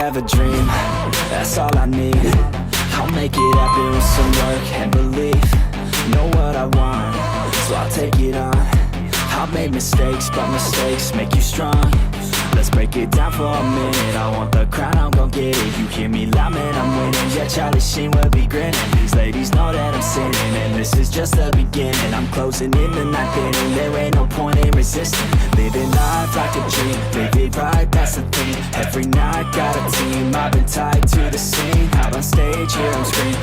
have a dream, that's all I need. I'll make it happen with some work and belief. Know what I want, so I'll take it on. I've made mistakes, but mistakes make you strong. Let's break it down for a minute. I want the crown, I'm gon' get it. You hear me loud, man, I'm winning. Yeah, Charlie Sheen will be grinning. These ladies know that I'm sinning, and this is just the beginning. I'm closing in the ninth inning. There ain't no point in resisting. Living life like a dream, live it right, that's the thing. Every night, got a team, I've been tied to the scene. Out on stage, here I'm screaming,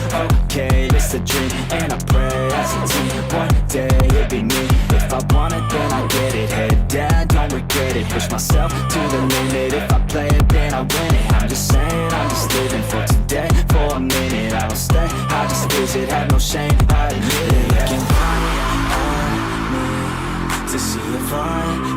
okay, this a dream. And I pray as a team, one day it'll be me. If I want it, then I get it. Head down, don't regret it. Push myself to the limit. If I play it, then I win it. I'm just saying, I'm just living for today. For a minute, I don't stay, I just visit. Have no shame, I admit it. Looking right at me to see if I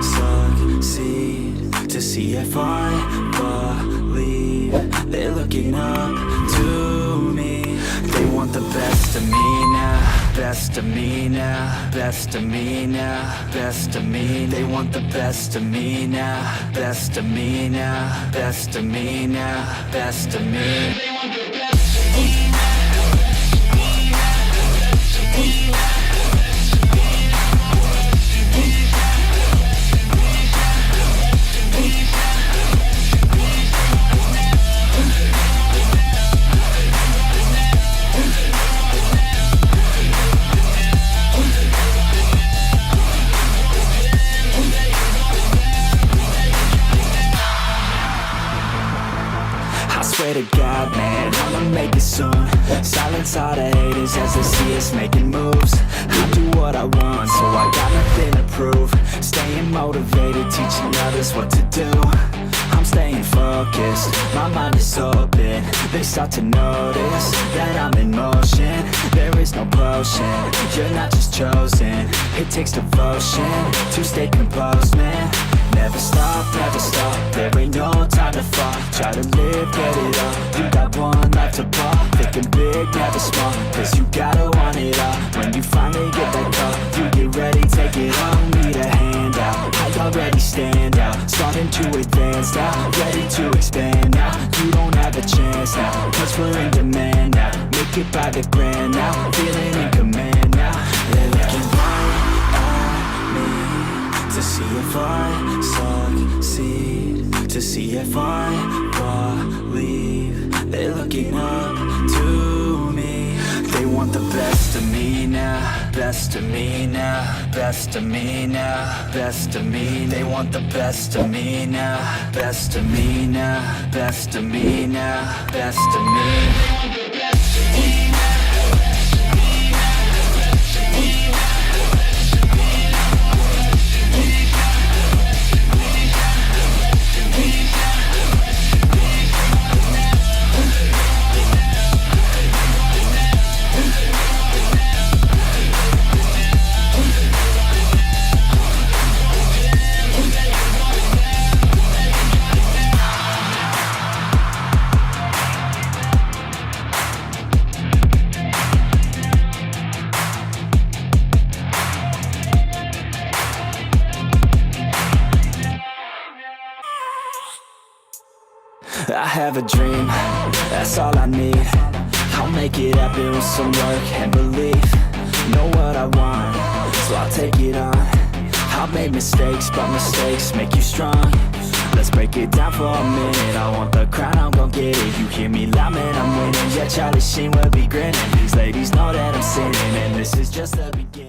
succeed, to see if I believe. They're looking up to me. They want the best of me now, best of me now, best of me now, best of me. They want the best of me now, best of me now, best of me now, best of me. They want the best of me now. Swear to God, man, I'ma make it soon. Silence all the haters as they see us making moves. I do what I want, so I got nothing to prove. Staying motivated, teaching others what to do. I'm staying focused, my mind is open. They start to notice that I'm in motion. There is no potion, you're not just chosen. It takes devotion to stay composed, man. Never stop, there ain't no time to fall. Try to live, get it all, you got one life to ball. Thinking big, never small, cause you gotta want it all. When you finally get that call, you get ready, take it all. Need a hand out, I already stand out. Starting to advance now, ready to expand now. You don't have a chance now, cause we're in demand now. Make it by the grand now, feeling in command now. They're looking right at me to see if I succeed, to see if I believe. They're looking up to me. They want the best of me now, best of me now, best of me now, best of me. They want the best of me now, best of me now, best of me now, best of me. They want the best of me now. I have a dream, that's all I need. I'll make it happen with some work and belief. Know what I want, so I'll take it on. I've made mistakes, but mistakes make you strong. Let's break it down for a minute. I want the crown, I'm gon' get it. You hear me loud, man, I'm winning. Yeah, Charlie Sheen will be grinning. These ladies know that I'm sinning, and this is just the beginning.